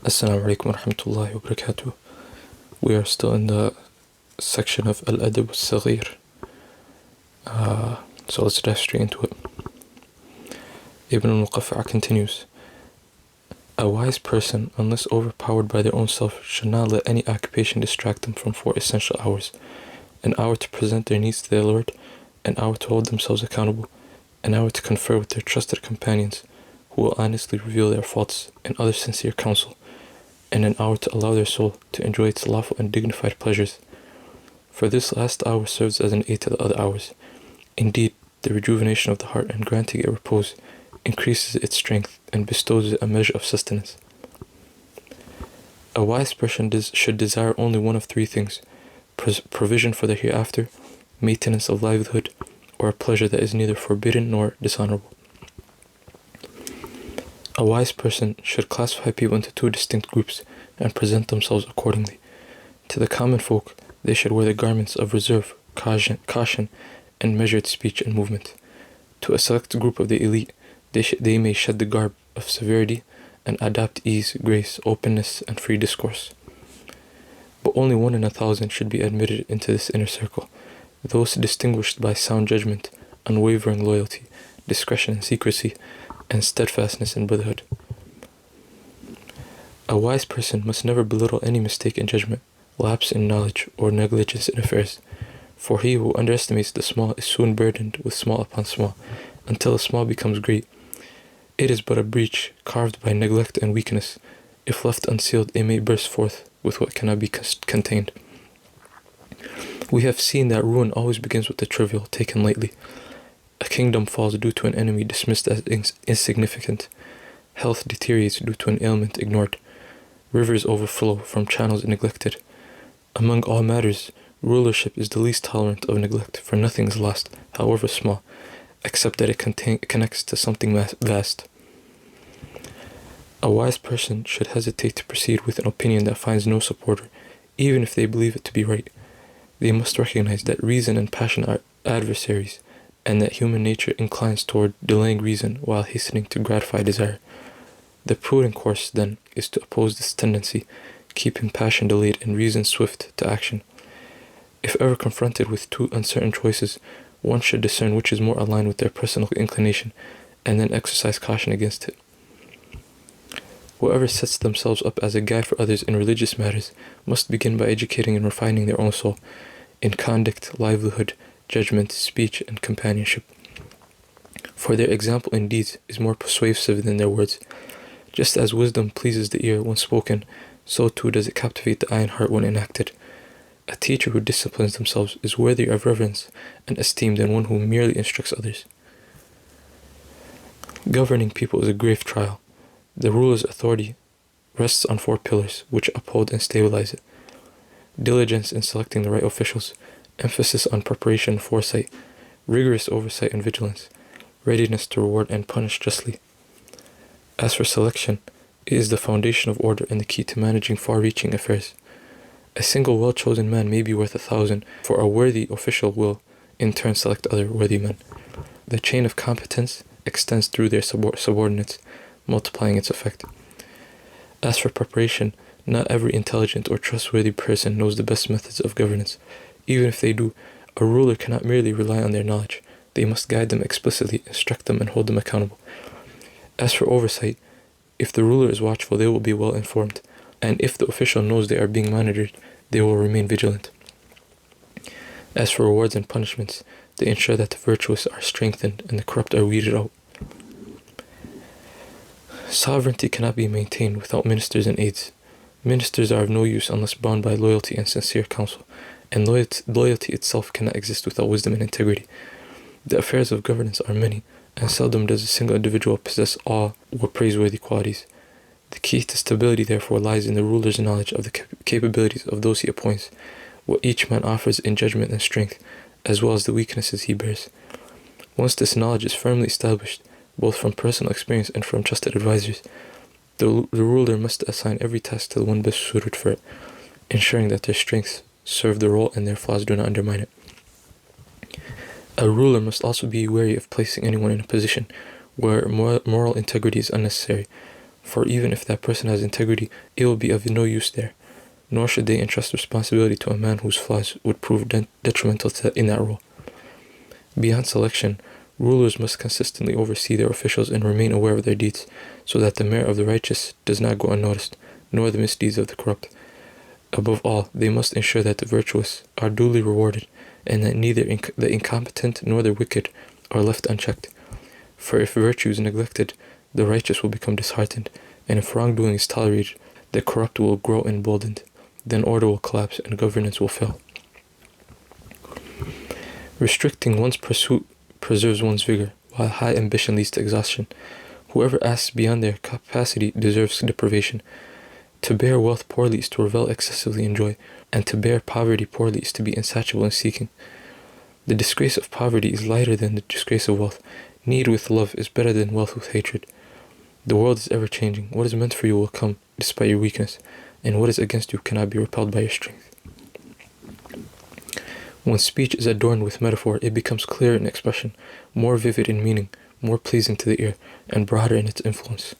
Assalamu alaikum wa rahmatullahi wa barakatuh. We are still in the section of al-Adab as-Saghir. So let's dive straight into it. Ibn al-Muqaffa continues, a wise person, unless overpowered by their own self, should not let any occupation distract them from four essential hours: an hour to present their needs to their Lord, an hour to hold themselves accountable, an hour to confer with their trusted companions, who will honestly reveal their faults and other sincere counsel, and an hour to allow their soul to enjoy its lawful and dignified pleasures. For this last hour serves as an aid to the other hours. Indeed, the rejuvenation of the heart and granting it repose increases its strength and bestows it a measure of sustenance. A wise person should desire only one of three things: provision for the hereafter, maintenance of livelihood, or a pleasure that is neither forbidden nor dishonorable. A wise person should classify people into two distinct groups and present themselves accordingly. To the common folk, they should wear the garments of reserve, caution, and measured speech and movement. To a select group of the elite, they may shed the garb of severity and adopt ease, grace, openness, and free discourse. But only 1 in 1,000 should be admitted into this inner circle, those distinguished by sound judgment, unwavering loyalty, discretion and secrecy, and steadfastness in brotherhood. A wise person must never belittle any mistake in judgment, lapse in knowledge, or negligence in affairs, for he who underestimates the small is soon burdened with small upon small, until the small becomes great. It is but a breach carved by neglect and weakness. If left unsealed, it may burst forth with what cannot be contained. We have seen that ruin always begins with the trivial, taken lightly. A kingdom falls due to an enemy dismissed as insignificant. Health deteriorates due to an ailment ignored. Rivers overflow from channels neglected. Among all matters, rulership is the least tolerant of neglect, for nothing is lost, however small, except that it connects to something vast. A wise person should hesitate to proceed with an opinion that finds no supporter, even if they believe it to be right. They must recognize that reason and passion are adversaries, and that human nature inclines toward delaying reason while hastening to gratify desire. The prudent course, then, is to oppose this tendency, keeping passion delayed and reason swift to action. If ever confronted with two uncertain choices, one should discern which is more aligned with their personal inclination, and then exercise caution against it. Whoever sets themselves up as a guide for others in religious matters must begin by educating and refining their own soul, in conduct, livelihood, judgment, speech, and companionship. For their example in deeds is more persuasive than their words. Just as wisdom pleases the ear when spoken, so too does it captivate the eye and heart when enacted. A teacher who disciplines themselves is worthier of reverence and esteem than one who merely instructs others. Governing people is a grave trial. The ruler's authority rests on 4 pillars, which uphold and stabilize it: diligence in selecting the right officials, emphasis on preparation and foresight, rigorous oversight and vigilance, readiness to reward and punish justly. As for selection, it is the foundation of order and the key to managing far-reaching affairs. A single well-chosen man may be worth 1,000, for a worthy official will, in turn, select other worthy men. The chain of competence extends through their subordinates, multiplying its effect. As for preparation, not every intelligent or trustworthy person knows the best methods of governance. Even if they do, a ruler cannot merely rely on their knowledge. They must guide them explicitly, instruct them, and hold them accountable. As for oversight, if the ruler is watchful, they will be well informed, and if the official knows they are being monitored, they will remain vigilant. As for rewards and punishments, they ensure that the virtuous are strengthened and the corrupt are weeded out. Sovereignty cannot be maintained without ministers and aides. Ministers are of no use unless bound by loyalty and sincere counsel, and loyalty itself cannot exist without wisdom and integrity. The affairs of governance are many, and seldom does a single individual possess all or praiseworthy qualities. The key to stability, therefore, lies in the ruler's knowledge of the capabilities of those he appoints, what each man offers in judgment and strength, as well as the weaknesses he bears. Once this knowledge is firmly established, both from personal experience and from trusted advisors, the ruler must assign every task to the one best suited for it, ensuring that their strengths serve the role and their flaws do not undermine it. A ruler must also be wary of placing anyone in a position where moral integrity is unnecessary, for even if that person has integrity, it will be of no use there, nor should they entrust responsibility to a man whose flaws would prove detrimental in that role. Beyond selection, rulers must consistently oversee their officials and remain aware of their deeds, so that the merit of the righteous does not go unnoticed, nor the misdeeds of the corrupt. Above all, they must ensure that the virtuous are duly rewarded, and that neither the incompetent nor the wicked are left unchecked. For if virtue is neglected, the righteous will become disheartened, and if wrongdoing is tolerated, the corrupt will grow emboldened. Then order will collapse and governance will fail. Restricting one's pursuit preserves one's vigor, while high ambition leads to exhaustion. Whoever asks beyond their capacity deserves deprivation. To bear wealth poorly is to revel excessively in joy, and to bear poverty poorly is to be insatiable in seeking. The disgrace of poverty is lighter than the disgrace of wealth. Need with love is better than wealth with hatred. The world is ever changing. What is meant for you will come, despite your weakness, and what is against you cannot be repelled by your strength. When speech is adorned with metaphor, it becomes clearer in expression, more vivid in meaning, more pleasing to the ear, and broader in its influence.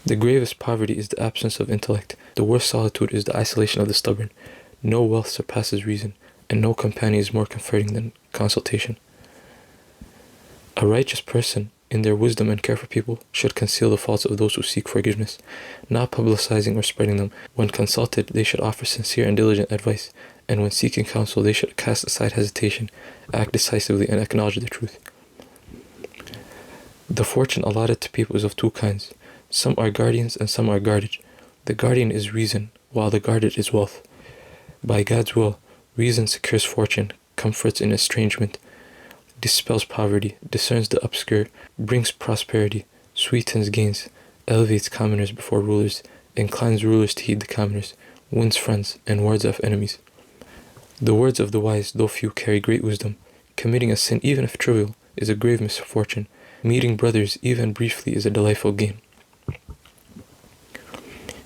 The gravest poverty is the absence of intellect. The worst solitude is the isolation of the stubborn. No wealth surpasses reason, and no companion is more comforting than consultation. A righteous person, in their wisdom and care for people, should conceal the faults of those who seek forgiveness, not publicizing or spreading them. When consulted, they should offer sincere and diligent advice, and when seeking counsel, they should cast aside hesitation, act decisively, and acknowledge the truth. The fortune allotted to people is of two kinds. Some are guardians and some are guarded. The guardian is reason, while the guarded is wealth. By God's will, reason secures fortune, comforts in estrangement, dispels poverty, discerns the obscure, brings prosperity, sweetens gains, elevates commoners before rulers, inclines rulers to heed the commoners, wins friends, and wards off enemies. The words of the wise, though few, carry great wisdom. Committing a sin, even if trivial, is a grave misfortune. Meeting brothers, even briefly, is a delightful gain.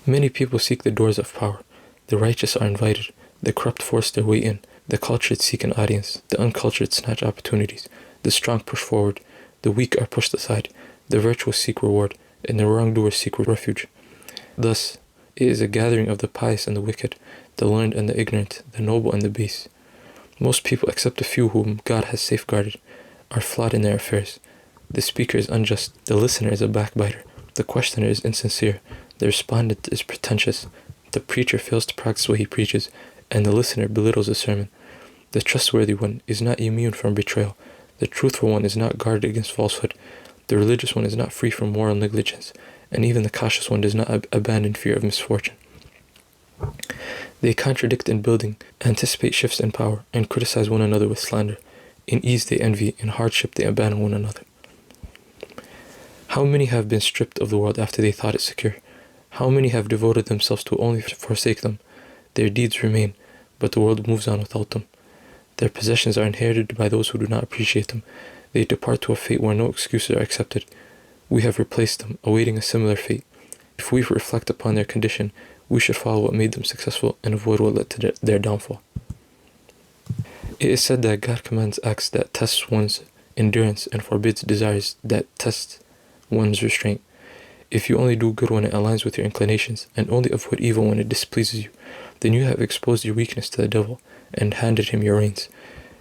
Many people seek the doors of power. The righteous are invited. The corrupt force their way in. The cultured seek an audience. The uncultured snatch opportunities. The strong push forward. The weak are pushed aside. The virtuous seek reward, and the wrongdoers seek refuge. Thus, it is a gathering of the pious and the wicked, the learned and the ignorant, the noble and the base. Most people, except a few whom God has safeguarded, are flawed in their affairs. The speaker is unjust. The listener is a backbiter. The questioner is insincere. The respondent is pretentious. The preacher fails to practice what he preaches, and the listener belittles the sermon. The trustworthy one is not immune from betrayal. The truthful one is not guarded against falsehood. The religious one is not free from moral negligence, and even the cautious one does not abandon fear of misfortune. They contradict in building, anticipate shifts in power, and criticize one another with slander. In ease they envy, in hardship they abandon one another. How many have been stripped of the world after they thought it secure? How many have devoted themselves to only to forsake them? Their deeds remain, but the world moves on without them. Their possessions are inherited by those who do not appreciate them. They depart to a fate where no excuses are accepted. We have replaced them, awaiting a similar fate. If we reflect upon their condition, we should follow what made them successful and avoid what led to their downfall. It is said that God commands acts that test one's endurance and forbids desires that test one's restraint. If you only do good when it aligns with your inclinations, and only avoid evil when it displeases you, then you have exposed your weakness to the devil and handed him your reins.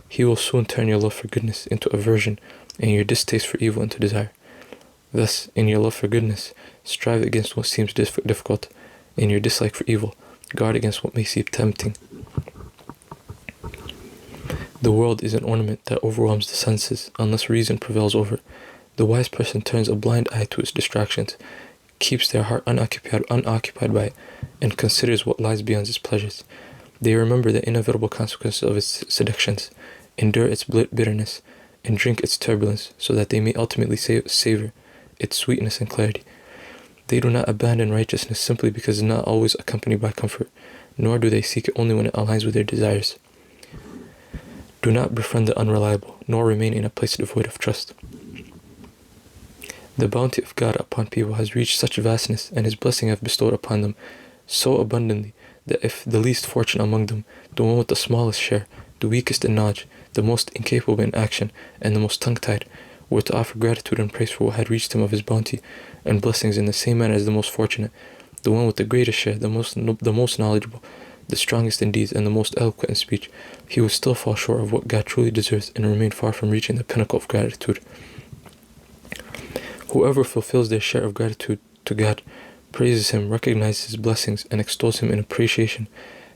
He will soon turn your love for goodness into aversion and your distaste for evil into desire. Thus, in your love for goodness, strive against what seems difficult. In your dislike for evil, guard against what may seem tempting. The world is an ornament that overwhelms the senses unless reason prevails over it. The wise person turns a blind eye to its distractions, keeps their heart unoccupied by it, and considers what lies beyond its pleasures. They remember the inevitable consequences of its seductions, endure its bitterness, and drink its turbulence, so that they may ultimately savor its sweetness and clarity. They do not abandon righteousness simply because it is not always accompanied by comfort, nor do they seek it only when it aligns with their desires. Do not befriend the unreliable, nor remain in a place devoid of trust. The bounty of God upon people has reached such vastness, and His blessing have bestowed upon them so abundantly, that if the least fortunate among them, the one with the smallest share, the weakest in knowledge, the most incapable in action, and the most tongue-tied, were to offer gratitude and praise for what had reached him of his bounty and blessings in the same manner as the most fortunate, the one with the greatest share, the most knowledgeable, the strongest in deeds, and the most eloquent in speech, he would still fall short of what God truly deserves and remain far from reaching the pinnacle of gratitude. Whoever fulfills their share of gratitude to God, praises him, recognizes his blessings, and extols him in appreciation,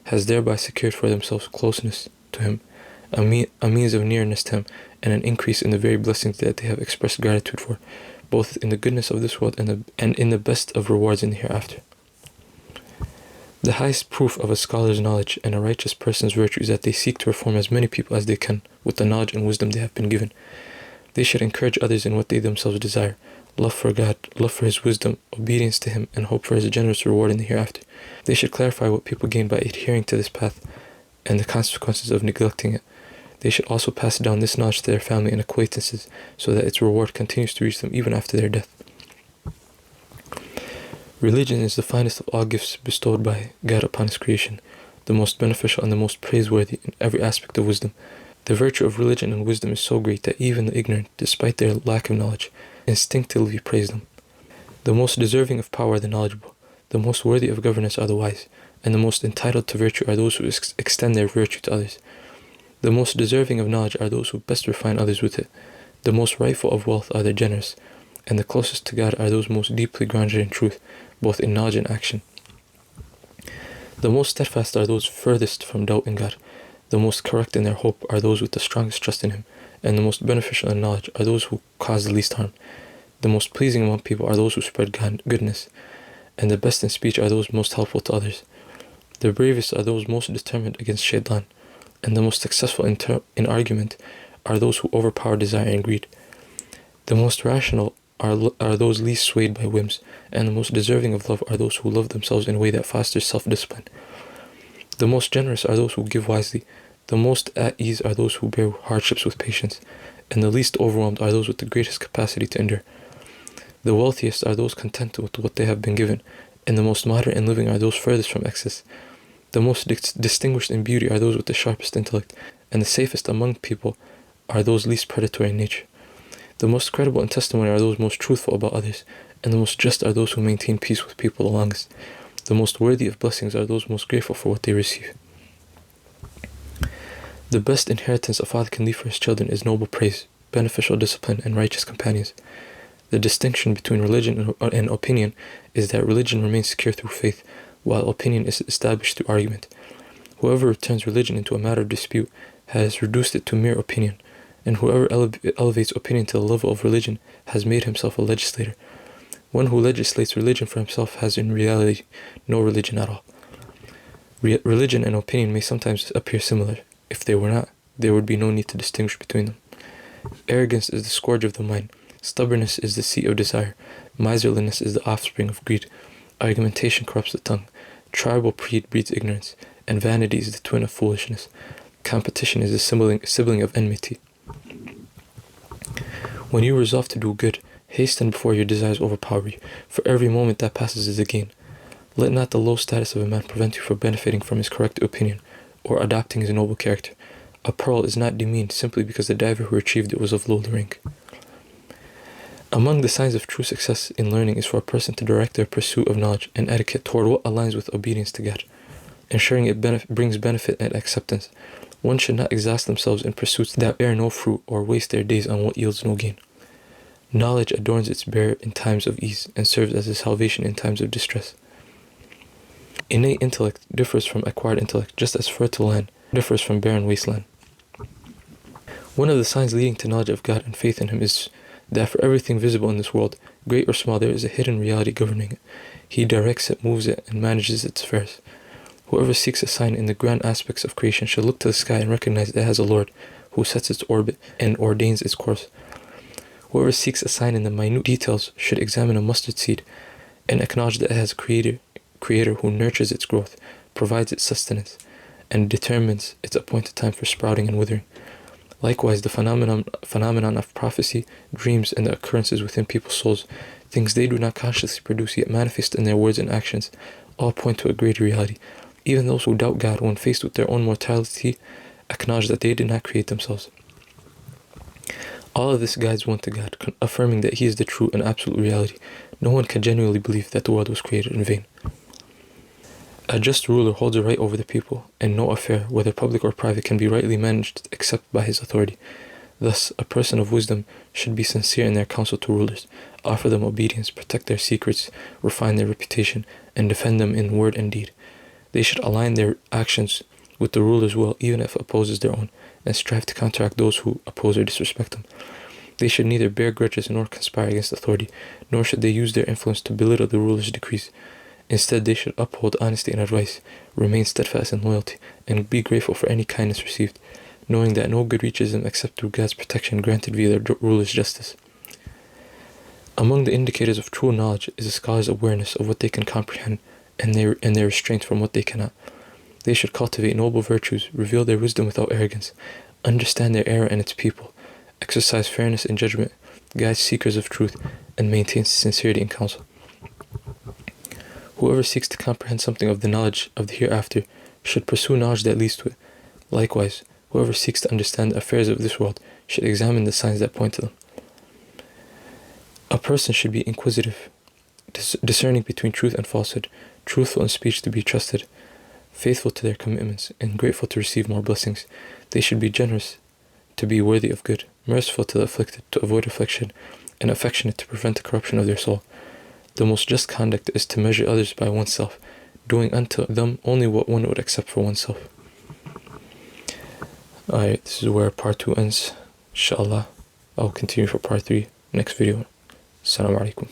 has thereby secured for themselves closeness to him, a means of nearness to him, and an increase in the very blessings that they have expressed gratitude for, both in the goodness of this world and in the best of rewards in the hereafter. The highest proof of a scholar's knowledge and a righteous person's virtue is that they seek to reform as many people as they can with the knowledge and wisdom they have been given. They should encourage others in what they themselves desire, love for God, love for his wisdom, obedience to him, and hope for his generous reward in the hereafter. They should clarify what people gain by adhering to this path and the consequences of neglecting it. They should also pass down this knowledge to their family and acquaintances so that its reward continues to reach them even after their death. Religion is the finest of all gifts bestowed by God upon his creation, the most beneficial and the most praiseworthy in every aspect of wisdom. The virtue of religion and wisdom is so great that even the ignorant, despite their lack of knowledge, instinctively praise them. The most deserving of power are the knowledgeable, the most worthy of governance are the wise, and the most entitled to virtue are those who extend their virtue to others. The most deserving of knowledge are those who best refine others with it. The most rightful of wealth are the generous, and the closest to God are those most deeply grounded in truth, both in knowledge and action. The most steadfast are those furthest from doubt in God. The most correct in their hope are those with the strongest trust in him, and the most beneficial in knowledge are those who cause the least harm. The most pleasing among people are those who spread goodness, and the best in speech are those most helpful to others. The bravest are those most determined against Shaitan, and the most successful in argument are those who overpower desire and greed. The most rational are those least swayed by whims, and the most deserving of love are those who love themselves in a way that fosters self-discipline. The most generous are those who give wisely, the most at ease are those who bear hardships with patience, and the least overwhelmed are those with the greatest capacity to endure. The wealthiest are those content with what they have been given, and the most moderate in living are those furthest from excess. The most distinguished in beauty are those with the sharpest intellect, and the safest among people are those least predatory in nature. The most credible in testimony are those most truthful about others, and the most just are those who maintain peace with people the longest. The most worthy of blessings are those most grateful for what they receive. The best inheritance a father can leave for his children is noble praise, beneficial discipline, and righteous companions. The distinction between religion and opinion is that religion remains secure through faith, while opinion is established through argument. Whoever turns religion into a matter of dispute has reduced it to mere opinion, and whoever elevates opinion to the level of religion has made himself a legislator. One who legislates religion for himself has in reality no religion at all. Religion and opinion may sometimes appear similar. If they were not, there would be no need to distinguish between them. Arrogance is the scourge of the mind. Stubbornness is the seat of desire. Miserliness is the offspring of greed. Argumentation corrupts the tongue. Tribal greed breeds ignorance. And vanity is the twin of foolishness. Competition is the sibling of enmity. When you resolve to do good, hasten before your desires overpower you, for every moment that passes is a gain. Let not the low status of a man prevent you from benefiting from his correct opinion, or adopting his noble character. A pearl is not demeaned simply because the diver who retrieved it was of low rank. Among the signs of true success in learning is for a person to direct their pursuit of knowledge and etiquette toward what aligns with obedience to God, ensuring it brings benefit and acceptance. One should not exhaust themselves in pursuits that bear no fruit or waste their days on what yields no gain. Knowledge adorns its bearer in times of ease and serves as a salvation in times of distress. Innate intellect differs from acquired intellect, just as fertile land differs from barren wasteland. One of the signs leading to knowledge of God and faith in him is that for everything visible in this world, great or small, there is a hidden reality governing it. He directs it, moves it, and manages its affairs. Whoever seeks a sign in the grand aspects of creation should look to the sky and recognize it has a Lord who sets its orbit and ordains its course. Whoever seeks a sign in the minute details should examine a mustard seed and acknowledge that it has a creator who nurtures its growth, provides its sustenance, and determines its appointed time for sprouting and withering. Likewise, the phenomenon of prophecy, dreams, and the occurrences within people's souls, things they do not consciously produce yet manifest in their words and actions, all point to a greater reality. Even those who doubt God, when faced with their own mortality, acknowledge that they did not create themselves. All of this guides one to God, affirming that He is the true and absolute reality. No one can genuinely believe that the world was created in vain. A just ruler holds a right over the people, and no affair, whether public or private, can be rightly managed except by his authority. Thus, a person of wisdom should be sincere in their counsel to rulers, offer them obedience, protect their secrets, refine their reputation, and defend them in word and deed. They should align their actions with the ruler's will, even if it opposes their own, and strive to counteract those who oppose or disrespect them. They should neither bear grudges nor conspire against authority, nor should they use their influence to belittle the ruler's decrees. Instead, they should uphold honesty and advice, remain steadfast in loyalty, and be grateful for any kindness received, knowing that no good reaches them except through God's protection granted via their ruler's justice. Among the indicators of true knowledge is a scholar's awareness of what they can comprehend and their restraint from what they cannot. They should cultivate noble virtues, reveal their wisdom without arrogance, understand their error and its people, exercise fairness in judgment, guide seekers of truth, and maintain sincerity in counsel. Whoever seeks to comprehend something of the knowledge of the hereafter should pursue knowledge that leads to it. Likewise, whoever seeks to understand the affairs of this world should examine the signs that point to them. A person should be inquisitive, discerning between truth and falsehood, truthful in speech to be trusted, faithful to their commitments, and grateful to receive more blessings. They should be generous, to be worthy of good, merciful to the afflicted, to avoid affliction, and affectionate to prevent the corruption of their soul. The most just conduct is to measure others by oneself, doing unto them only what one would accept for oneself. Alright, this is where part 2 ends. Inshallah, I'll continue for part 3 next video. Assalamu alaikum.